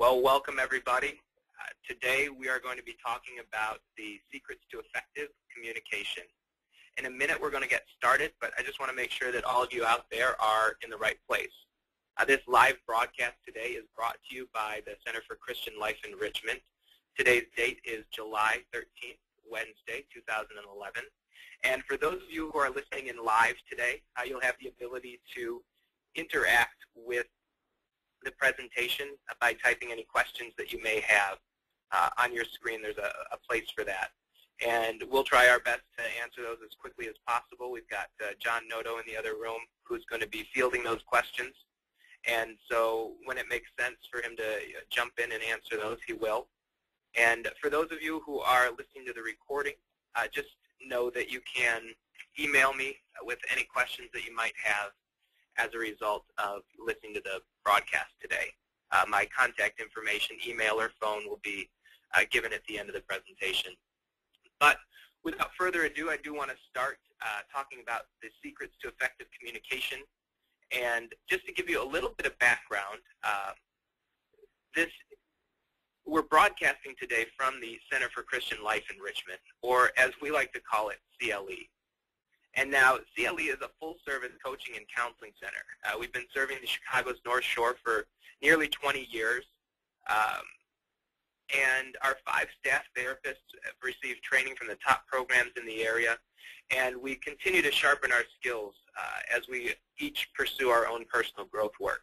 Well, welcome everybody. Today we are going to be talking about the secrets to effective communication. In a minute we're going to get started, but I just want to make sure that all of you out there are in the right place. This live broadcast today is brought to you by the Center for Christian Life Enrichment. Today's date is July 13th, Wednesday, 2011. And for those of you who are listening in live today, you'll have the ability to interact with the presentation by typing any questions that you may have on your screen. There's a place for that. And we'll try our best to answer those as quickly as possible. We've got John Noto in the other room who's going to be fielding those questions. And so when it makes sense for him to jump in and answer those, he will. And for those of you who are listening to the recording, just know that you can email me with any questions that you might have as a result of listening to the broadcast today. My contact information, email or phone, will be given at the end of the presentation. But without further ado, I do want to start talking about the secrets to effective communication. And just to give you a little bit of background, we're broadcasting today from the Center for Christian Life Enrichment, or as we like to call it, CLE. And now CLE is a full-service coaching and counseling center. We've been serving the Chicago's North Shore for nearly 20 years. And our 5 staff therapists have received training from the top programs in the area. And we continue to sharpen our skills as we each pursue our own personal growth work.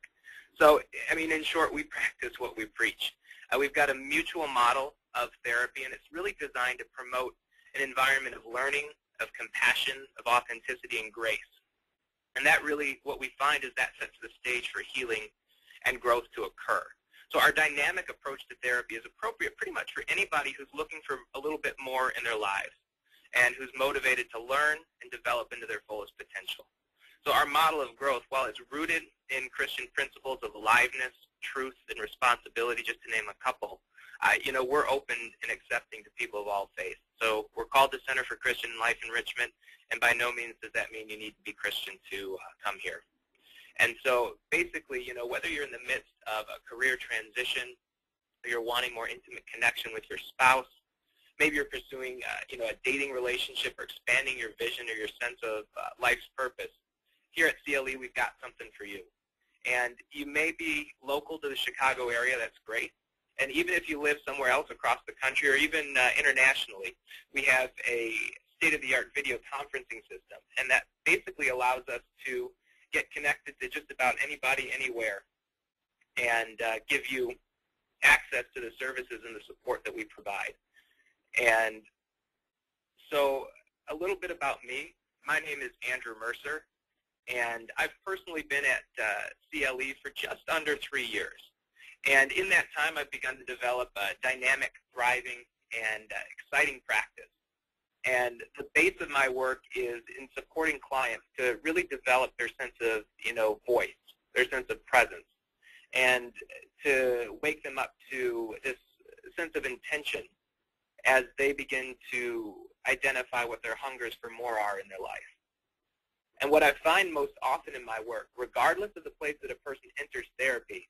So, I mean, in short, we practice what we preach. We've got a mutual model of therapy, and it's really designed to promote an environment of learning, of compassion, of authenticity, and grace. And that really, what we find is that sets the stage for healing and growth to occur. So our dynamic approach to therapy is appropriate pretty much for anybody who's looking for a little bit more in their lives and who's motivated to learn and develop into their fullest potential. So our model of growth, while it's rooted in Christian principles of aliveness, truth, and responsibility, just to name a couple, we're open and accepting to people of all faiths. So we're called the Center for Christian Life Enrichment, and by no means does that mean you need to be Christian to come here. And so basically, whether you're in the midst of a career transition, or you're wanting more intimate connection with your spouse, maybe you're pursuing a dating relationship or expanding your vision or your sense of life's purpose, here at CLE we've got something for you. And you may be local to the Chicago area, that's great. And even if you live somewhere else across the country or even internationally, we have a state-of-the-art video conferencing system. And that basically allows us to get connected to just about anybody, anywhere, and give you access to the services and the support that we provide. And so a little bit about me. My name is Andrew Mercer, and I've personally been at CLE for just under 3 years. And in that time, I've begun to develop a dynamic, thriving, and exciting practice. And the base of my work is in supporting clients to really develop their sense of, voice, their sense of presence, and to wake them up to this sense of intention as they begin to identify what their hungers for more are in their life. And what I find most often in my work, regardless of the place that a person enters therapy,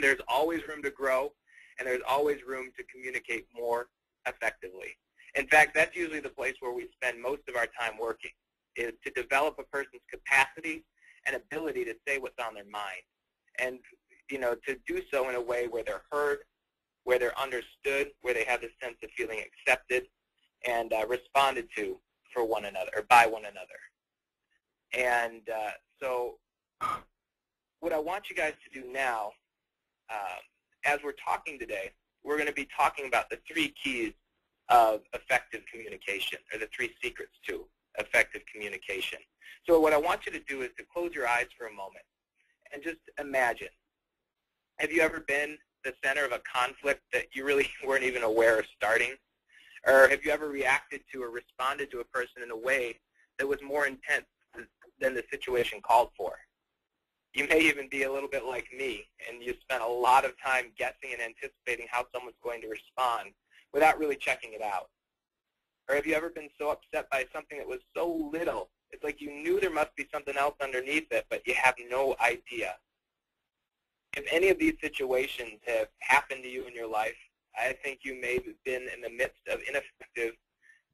there's always room to grow, and there's always room to communicate more effectively. In fact, that's usually the place where we spend most of our time working, is to develop a person's capacity and ability to say what's on their mind. And, to do so in a way where they're heard, where they're understood, where they have this sense of feeling accepted and responded to for one another, or by one another. And so what I want you guys to do now, as we're talking today, we're going to be talking about the 3 keys of effective communication, or the 3 secrets to effective communication. So what I want you to do is to close your eyes for a moment and just imagine. Have you ever been the center of a conflict that you really weren't even aware of starting? Or have you ever reacted to or responded to a person in a way that was more intense than the situation called for? You may even be a little bit like me, and you spent a lot of time guessing and anticipating how someone's going to respond without really checking it out. Or have you ever been so upset by something that was so little, it's like you knew there must be something else underneath it, but you have no idea. If any of these situations have happened to you in your life, I think you may have been in the midst of ineffective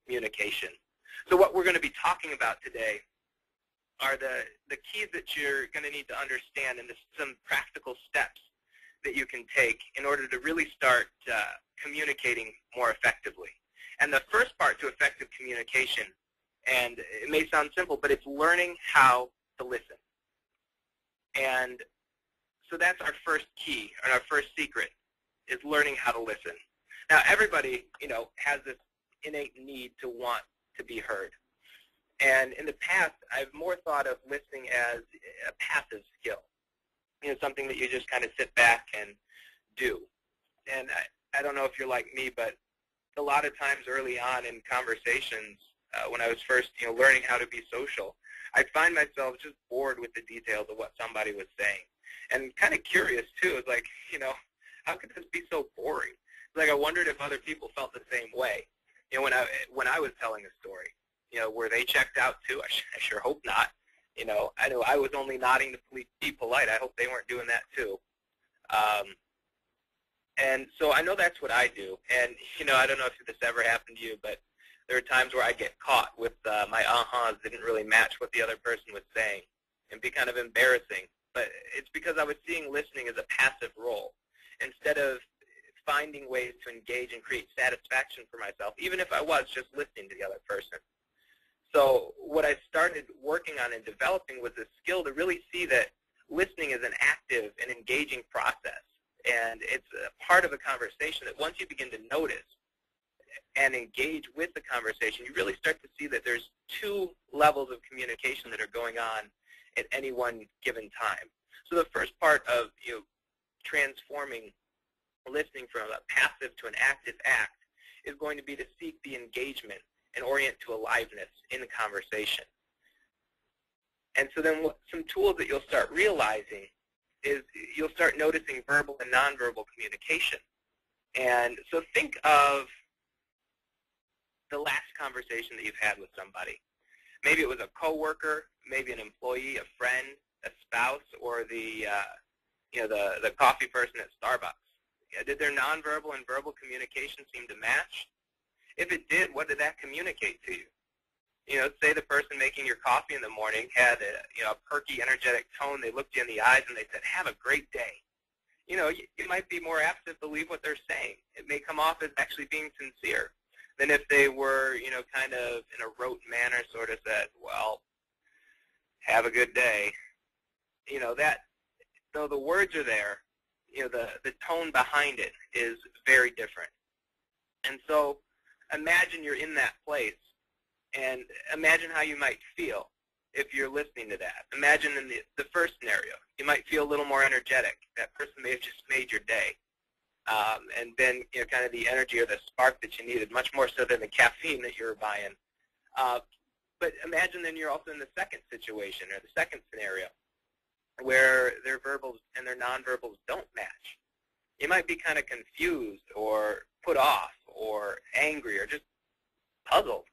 communication. So what we're going to be talking about today are the keys that you're going to need to understand, and some practical steps that you can take in order to really start communicating more effectively. And the first part to effective communication, and it may sound simple, but it's learning how to listen. And so that's our first key, and our first secret, is learning how to listen. Now, everybody, has this innate need to want to be heard. And in the past, I've more thought of listening as a passive skill, something that you just kind of sit back and do. And I don't know if you're like me, but a lot of times early on in conversations, when I was first, learning how to be social, I'd find myself just bored with the details of what somebody was saying. And kind of curious, too. It's like, how could this be so boring? It's like I wondered if other people felt the same way, when I was telling a story. Were they checked out, too? I sure hope not. I know I was only nodding to be polite. I hope they weren't doing that, too. And so I know that's what I do. And, I don't know if this ever happened to you, but there are times where I get caught with my uh-huhs didn't really match what the other person was saying, and be kind of embarrassing. But it's because I was seeing listening as a passive role instead of finding ways to engage and create satisfaction for myself, even if I was just listening to the other person. So what I started working on and developing was this skill to really see that listening is an active and engaging process. And it's a part of a conversation that once you begin to notice and engage with the conversation, you really start to see that there's two levels of communication that are going on at any one given time. So the first part of transforming listening from a passive to an active act is going to be to seek the engagement and orient to aliveness in the conversation. And so then some tools that you'll start realizing is you'll start noticing verbal and nonverbal communication. And so think of the last conversation that you've had with somebody. Maybe it was a coworker, maybe an employee, a friend, a spouse, or the coffee person at Starbucks. Did their nonverbal and verbal communication seem to match? If it did, what did that communicate to you? Say the person making your coffee in the morning had a perky, energetic tone. They looked you in the eyes and they said, "Have a great day." You might be more apt to believe what they're saying. It may come off as actually being sincere than if they were, kind of in a rote manner sort of said, "Well, have a good day." That, though the words are there, the tone behind it is very different. And so imagine you're in that place, and imagine how you might feel if you're listening to that. Imagine in the first scenario, you might feel a little more energetic. That person may have just made your day. And then, kind of the energy or the spark that you needed, much more so than the caffeine that you were buying. But imagine then you're also in the second situation or the second scenario where their verbals and their nonverbals don't match. You might be kind of confused or put off or angry or just puzzled.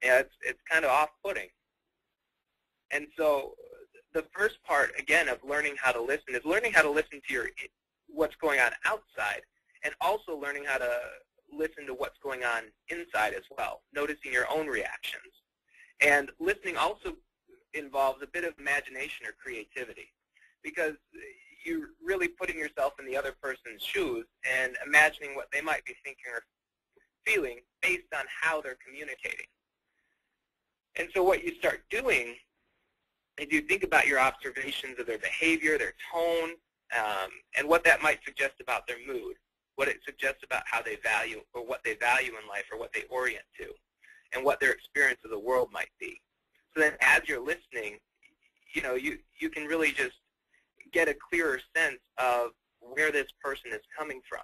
It's kind of off-putting. And so the first part, again, of learning how to listen is learning how to listen to what's going on outside, and also learning how to listen to what's going on inside as well, noticing your own reactions. And listening also involves a bit of imagination or creativity, because you're really putting yourself in the other person's shoes and imagining what they might be thinking or feeling based on how they're communicating. And so what you start doing is you think about your observations of their behavior, their tone, and what that might suggest about their mood, what it suggests about how they value or what they value in life or what they orient to, and what their experience of the world might be. So then as you're listening, you can really just get a clearer sense of where this person is coming from.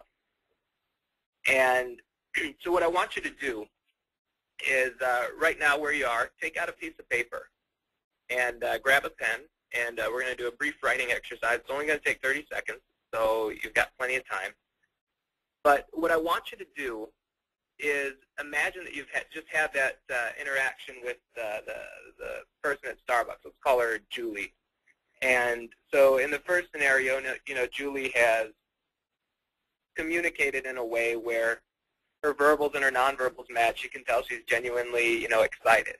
And so what I want you to do is right now where you are, take out a piece of paper and grab a pen, and we're going to do a brief writing exercise. It's only going to take 30 seconds, so you've got plenty of time. But what I want you to do is imagine that you've just had that interaction with the person at Starbucks. Let's call her Julie. And So in the first scenario, Julie has communicated in a way where her verbals and her nonverbals match. You can tell she's genuinely, excited.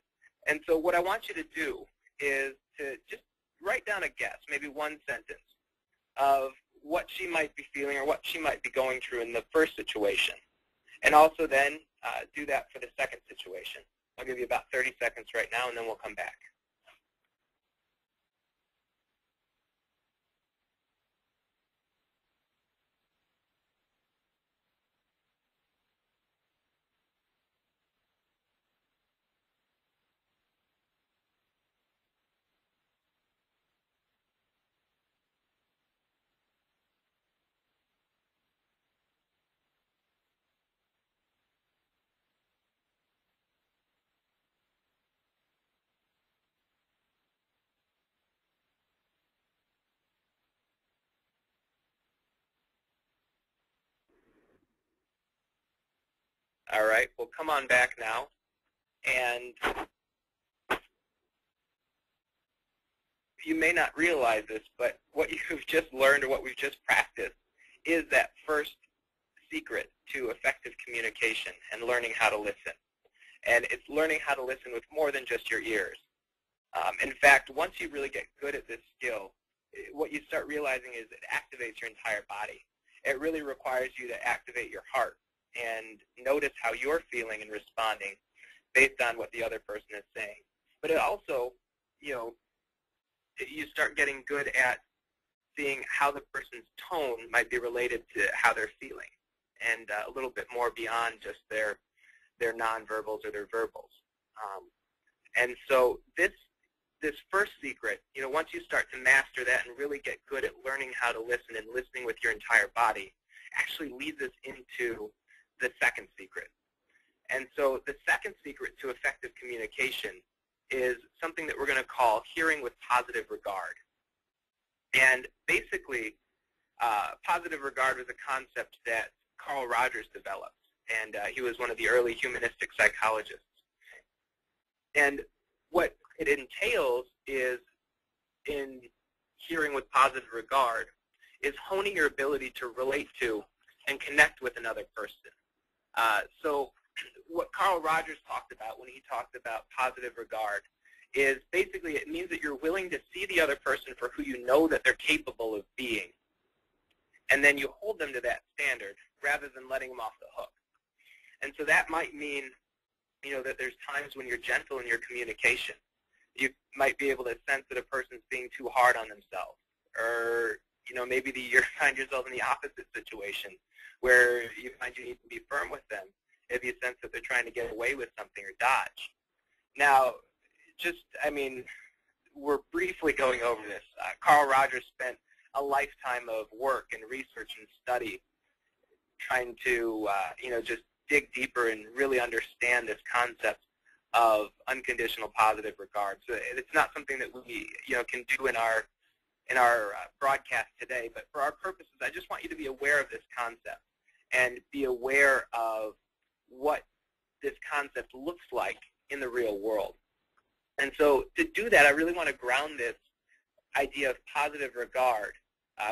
And so what I want you to do is to just write down a guess, maybe one sentence, of what she might be feeling or what she might be going through in the first situation. And also then do that for the second situation. I'll give you about 30 seconds right now, and then we'll come back. All right, well, come on back now. And you may not realize this, but what you've just learned or what we've just practiced is that first secret to effective communication and learning how to listen. And it's learning how to listen with more than just your ears. In fact, once you really get good at this skill, what you start realizing is it activates your entire body. It really requires you to activate your heart and notice how you're feeling and responding based on what the other person is saying. But it also, you start getting good at seeing how the person's tone might be related to how they're feeling, and a little bit more beyond just their nonverbals or their verbals. And so this first secret, once you start to master that and really get good at learning how to listen and listening with your entire body, actually leads us into the second secret. And so the second secret to effective communication is something that we're going to call hearing with positive regard. And basically, positive regard was a concept that Carl Rogers developed, and he was one of the early humanistic psychologists. And what it entails is, in hearing with positive regard, is honing your ability to relate to and connect with another person. So what Carl Rogers talked about when he talked about positive regard is basically it means that you're willing to see the other person for who you know that they're capable of being, and then you hold them to that standard rather than letting them off the hook. And so that might mean, that there's times when you're gentle in your communication. You might be able to sense that a person's being too hard on themselves, or maybe you find yourself in the opposite situation where you find you need to be firm with them if you sense that they're trying to get away with something or dodge. Now, we're briefly going over this. Carl Rogers spent a lifetime of work and research and study trying to, just dig deeper and really understand this concept of unconditional positive regard. So it's not something that we, can do in our broadcast today, but for our purposes, I just want you to be aware of this concept and be aware of what this concept looks like in the real world. And so to do that, I really want to ground this idea of positive regard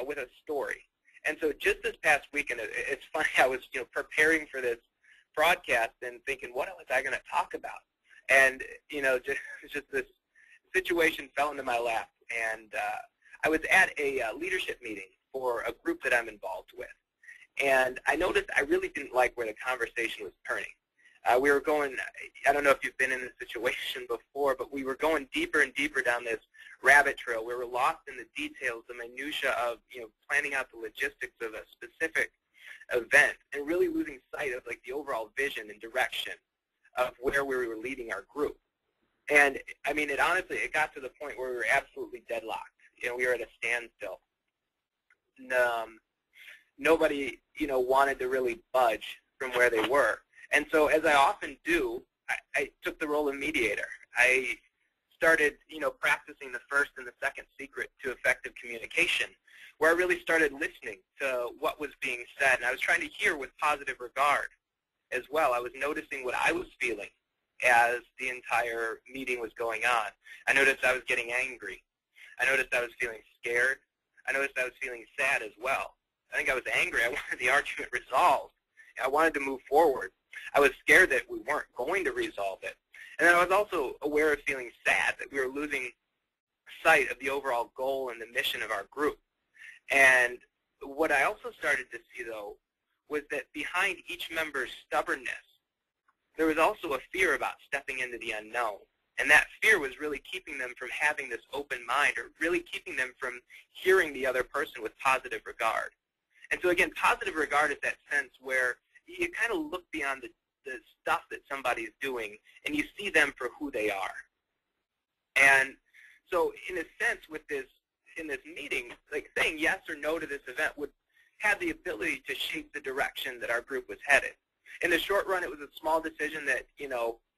with a story. And so just this past weekend, it's funny, I was preparing for this broadcast and thinking, what was I going to talk about? And just this situation fell into my lap, and I was at a leadership meeting for a group that I'm involved with. And I noticed I really didn't like where the conversation was turning. We were going, I don't know if you've been in this situation before, but we were going deeper and deeper down this rabbit trail. We were lost in the details, the minutia of planning out the logistics of a specific event, and really losing sight of the overall vision and direction of where we were leading our group. And it honestly, it got to the point where we were absolutely deadlocked. We were at a standstill. Nobody, wanted to really budge from where they were. And so, as I often do, I took the role of mediator. I started, practicing the first and the second secret to effective communication, where I really started listening to what was being said, and I was trying to hear with positive regard as well. I was noticing what I was feeling as the entire meeting was going on. I noticed I was getting angry. I noticed I was feeling scared. I noticed I was feeling sad as well. I think I was angry. I wanted the argument resolved. I wanted to move forward. I was scared that we weren't going to resolve it. And then I was also aware of feeling sad that we were losing sight of the overall goal and the mission of our group. And what I also started to see, though, was that behind each member's stubbornness, there was also a fear about stepping into the unknown. And that fear was really keeping them from having this open mind, or really keeping them from hearing the other person with positive regard. And so again, positive regard is that sense where you kind of look beyond the stuff that somebody's doing and you see them for who they are. And so in a sense, in this meeting, like saying yes or no to this event would have the ability to shape the direction that our group was headed. In the short run, it was a small decision that,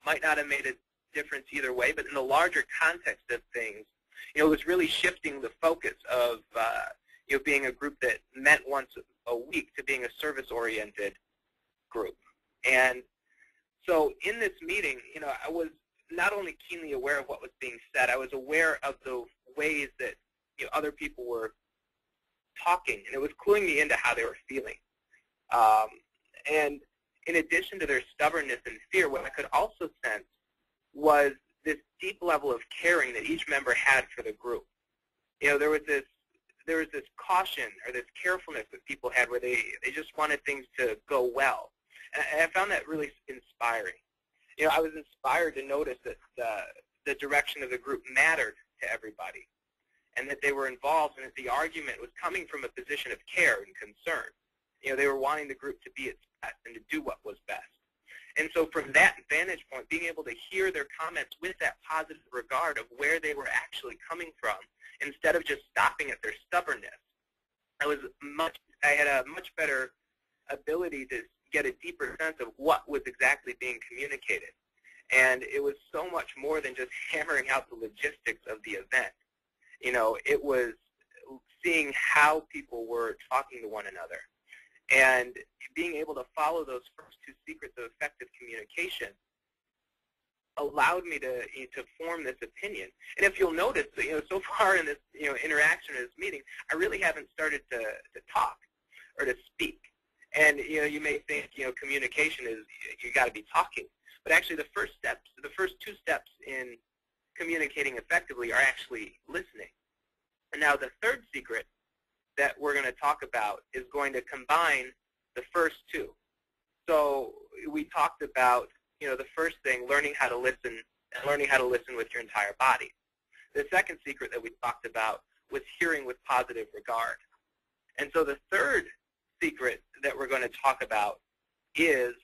might not have made a difference either way, but in the larger context of things, it was really shifting the focus of, being a group that met once a week to being a service-oriented group. And so in this meeting, I was not only keenly aware of what was being said, I was aware of the ways that other people were talking, and it was cluing me into how they were feeling. And in addition to their stubbornness and fear, what I could also sense was this deep level of caring that each member had for the group. There was this caution or this carefulness that people had where they just wanted things to go well. And I found that really inspiring. I was inspired to notice that the direction of the group mattered to everybody, and that they were involved, and that the argument was coming from a position of care and concern. They were wanting the group to be its best and to do what was best. And so from that vantage point, being able to hear their comments with that positive regard of where they were actually coming from, instead of just stopping at their stubbornness, I had a much better ability to get a deeper sense of what was exactly being communicated. And it was so much more than just hammering out the logistics of the event. It was seeing how people were talking to one another. And being able to follow those first two secrets of effective communication allowed me to form this opinion. And if you'll notice, so far in this interaction in this meeting, I really haven't started to talk or to speak. And you may think communication is you got to be talking, but actually the first two steps in communicating effectively are actually listening. And now the third secret that we're going to talk about is going to combine the first two. So we talked about, the first thing, learning how to listen, and learning how to listen with your entire body. The second secret that we talked about was hearing with positive regard. And so the third secret that we're going to talk about is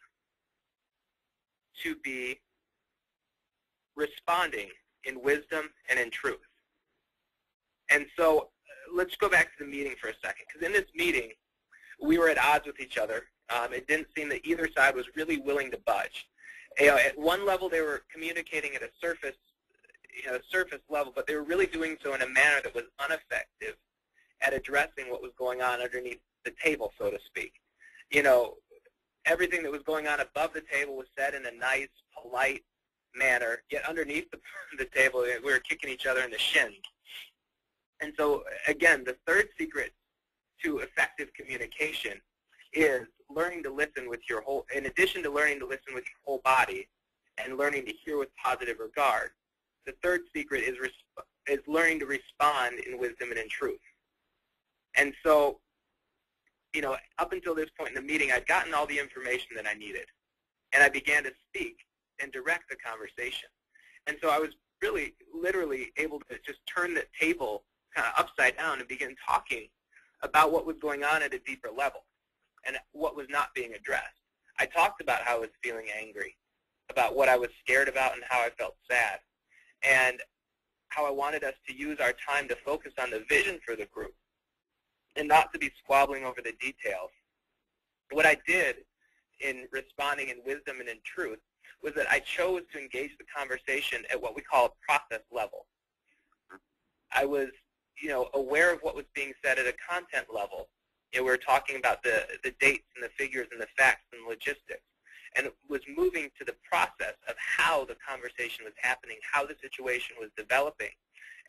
to be responding in wisdom and in truth. And so let's go back to the meeting for a second, because in this meeting, we were at odds with each other. It didn't seem that either side was really willing to budge. At one level, they were communicating at a surface level, but they were really doing so in a manner that was ineffective at addressing what was going on underneath the table, so to speak. Everything that was going on above the table was said in a nice, polite manner, yet underneath the table, we were kicking each other in the shins. And so, again, the third secret to effective communication is learning to listen with your whole, in addition to learning to listen with your whole body and learning to hear with positive regard, the third secret is learning to respond in wisdom and in truth. And so, up until this point in the meeting, I'd gotten all the information that I needed, and I began to speak and direct the conversation. And so I was really, literally able to just turn the table kind of upside down and begin talking about what was going on at a deeper level and what was not being addressed. I talked about how I was feeling angry, about what I was scared about and how I felt sad, and how I wanted us to use our time to focus on the vision for the group and not to be squabbling over the details. What I did in responding in wisdom and in truth was that I chose to engage the conversation at what we call a process level. I was aware of what was being said at a content level. We were talking about the dates and the figures and the facts and logistics, and was moving to the process of how the conversation was happening, how the situation was developing.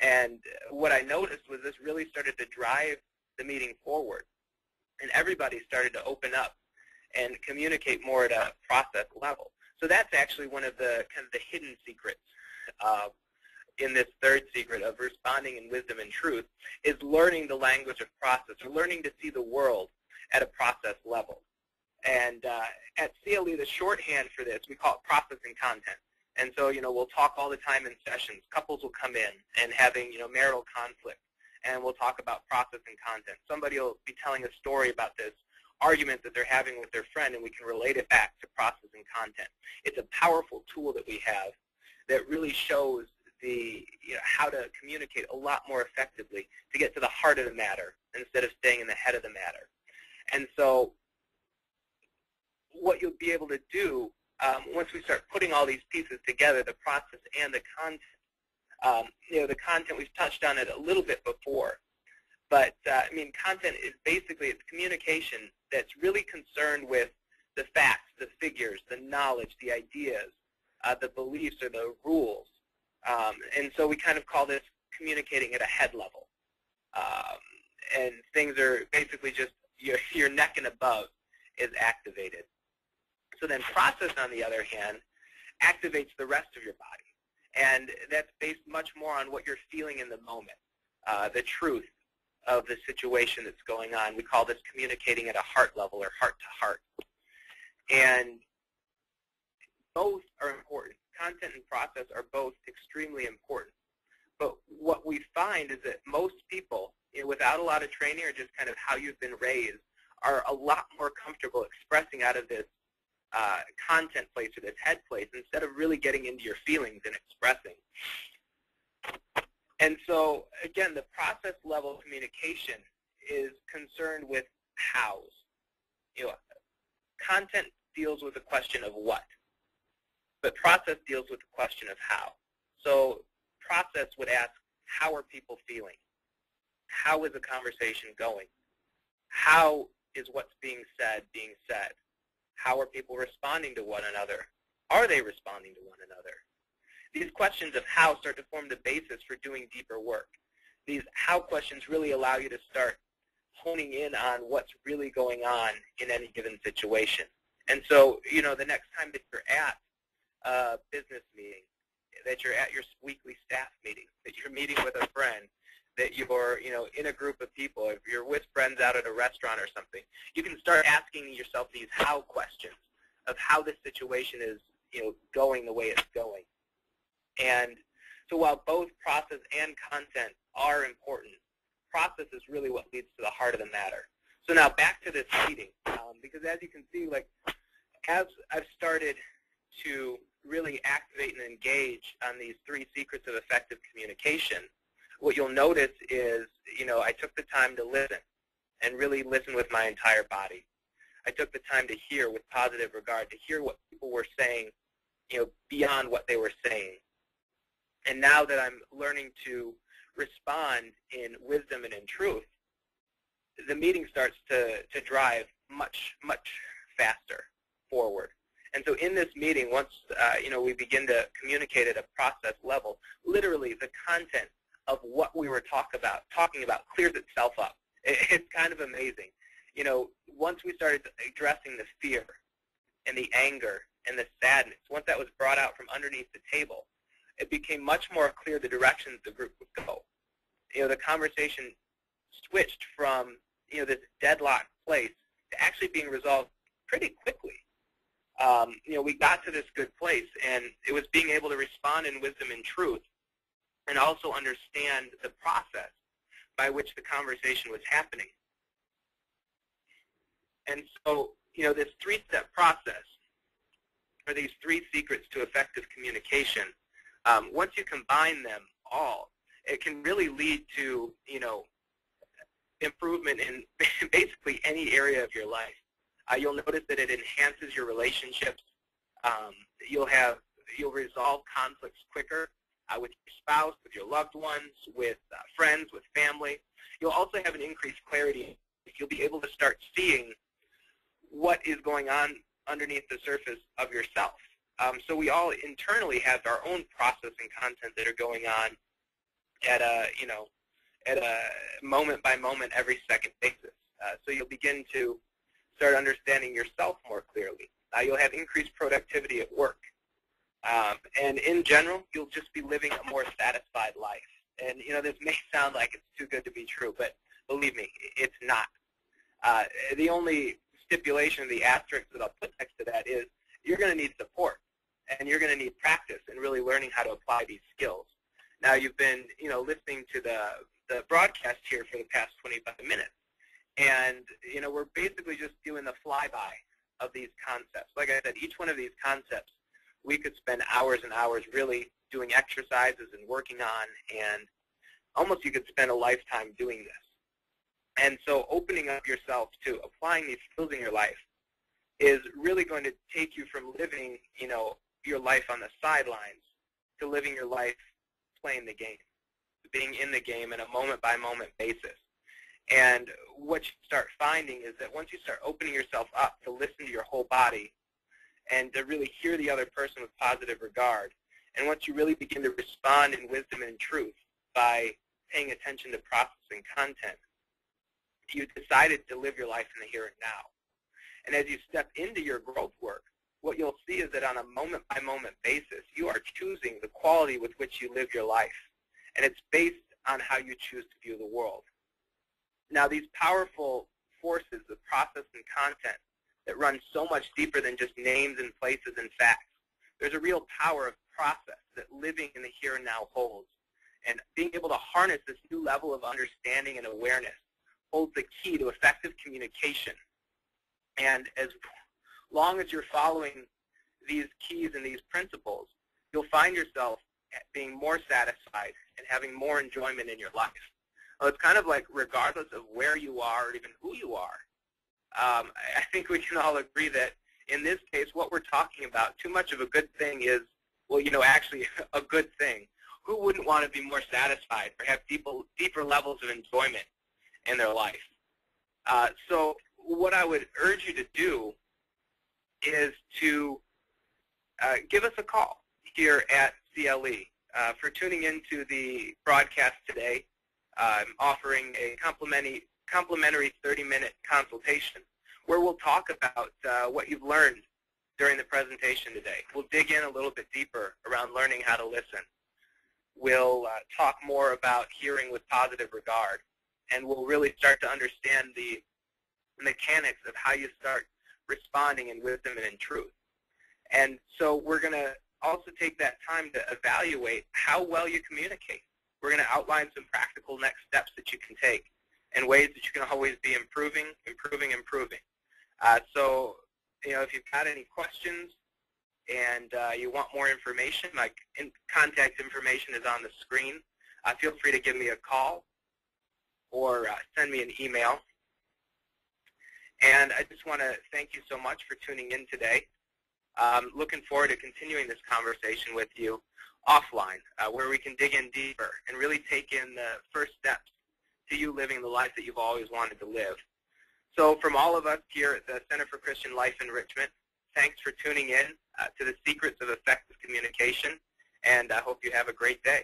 And what I noticed was this really started to drive the meeting forward. And everybody started to open up and communicate more at a process level. So that's actually one of the kind of the hidden secrets in this third secret of responding in wisdom and truth, is learning the language of process, or learning to see the world at a process level. And at CLE, the shorthand for this, we call it process and content. And so, we'll talk all the time in sessions. Couples will come in and having, marital conflict, and we'll talk about process and content. Somebody will be telling a story about this argument that they're having with their friend, and we can relate it back to process and content. It's a powerful tool that we have that really shows the, how to communicate a lot more effectively to get to the heart of the matter instead of staying in the head of the matter. And so what you'll be able to do once we start putting all these pieces together, the process and the content, the content, we've touched on it a little bit before, but content is basically, it's communication that's really concerned with the facts, the figures, the knowledge, the ideas, the beliefs, or the rules. And so we kind of call this communicating at a head level. And things are basically just your neck and above is activated. So then process, on the other hand, activates the rest of your body. And that's based much more on what you're feeling in the moment, the truth of the situation that's going on. We call this communicating at a heart level, or heart to heart. And both are important. Content and process are both extremely important. But what we find is that most people, without a lot of training, or just kind of how you've been raised, are a lot more comfortable expressing out of this content place, or this head place, instead of really getting into your feelings and expressing. And so, again, the process level communication is concerned with hows. Content deals with the question of what, but process deals with the question of how. So process would ask, how are people feeling? How is the conversation going? How is what's being said? How are people responding to one another? Are they responding to one another? These questions of how start to form the basis for doing deeper work. These how questions really allow you to start honing in on what's really going on in any given situation. And so, the next time that you're at a business meeting, that you're at your weekly staff meeting, that you're meeting with a friend, that you're, in a group of people, if you're with friends out at a restaurant or something, you can start asking yourself these how questions of how this situation is, going the way it's going. And so while both process and content are important, process is really what leads to the heart of the matter. So now back to this meeting, because as you can see, as I've started to really activate and engage on these three secrets of effective communication, what you'll notice is, I took the time to listen and really listen with my entire body. I took the time to hear with positive regard, to hear what people were saying, beyond what they were saying. And now that I'm learning to respond in wisdom and in truth, the meeting starts to drive much, much faster forward. And so in this meeting, once we begin to communicate at a process level, literally the content of what we were talking about clears itself up. It's kind of amazing. Once we started addressing the fear and the anger and the sadness, once that was brought out from underneath the table, it became much more clear the directions the group would go. The conversation switched from, this deadlocked place to actually being resolved pretty quickly. We got to this good place, and it was being able to respond in wisdom and truth, and also understand the process by which the conversation was happening. And so, this three-step process, or these three secrets to effective communication, once you combine them all, it can really lead to, improvement in basically any area of your life. You'll notice that it enhances your relationships. You'll resolve conflicts quicker with your spouse, with your loved ones, with friends, with family. You'll also have an increased clarity. You'll be able to start seeing what is going on underneath the surface of yourself. So we all internally have our own process and content that are going on at at a moment-by-moment, every second basis. So you'll begin to start understanding yourself more clearly. You'll have increased productivity at work. And in general, you'll just be living a more satisfied life. And, this may sound like it's too good to be true, but believe me, it's not. The only stipulation, the asterisk that I'll put next to that is you're going to need support, and you're going to need practice in really learning how to apply these skills. Now, you've been, listening to the broadcast here for the past 25 minutes, and, we're basically just doing the flyby of these concepts. Like I said, each one of these concepts we could spend hours and hours really doing exercises and working on, and almost you could spend a lifetime doing this. And so opening up yourself to applying these skills in your life is really going to take you from living, your life on the sidelines to living your life playing the game, being in the game on a moment-by-moment basis. And what you start finding is that once you start opening yourself up to listen to your whole body and to really hear the other person with positive regard, and once you really begin to respond in wisdom and truth by paying attention to processing content, you decided to live your life in the here and now. And as you step into your growth work, what you'll see is that on a moment-by-moment basis, you are choosing the quality with which you live your life. And it's based on how you choose to view the world. Now, these powerful forces of process and content that run so much deeper than just names and places and facts, there's a real power of process that living in the here and now holds. And being able to harness this new level of understanding and awareness holds the key to effective communication. And as long as you're following these keys and these principles, you'll find yourself being more satisfied and having more enjoyment in your life. Well, it's kind of like regardless of where you are or even who you are, I think we can all agree that in this case, what we're talking about, too much of a good thing is, well, actually a good thing. Who wouldn't want to be more satisfied or have deeper levels of enjoyment in their life? So what I would urge you to do is to give us a call here at CLE. For tuning into the broadcast today, I'm offering a complimentary 30-minute consultation where we'll talk about what you've learned during the presentation today. We'll dig in a little bit deeper around learning how to listen. We'll talk more about hearing with positive regard, and we'll really start to understand the mechanics of how you start responding in wisdom and in truth. And so we're going to also take that time to evaluate how well you communicate. We're going to outline some practical next steps that you can take and ways that you can always be improving. So, if you've got any questions and you want more information, my contact information is on the screen. Feel free to give me a call or send me an email. And I just want to thank you so much for tuning in today. Looking forward to continuing this conversation with you offline, where we can dig in deeper and really take in the first steps to you living the life that you've always wanted to live. So from all of us here at the Center for Christian Life Enrichment, thanks for tuning in to the secrets of effective communication, and I hope you have a great day.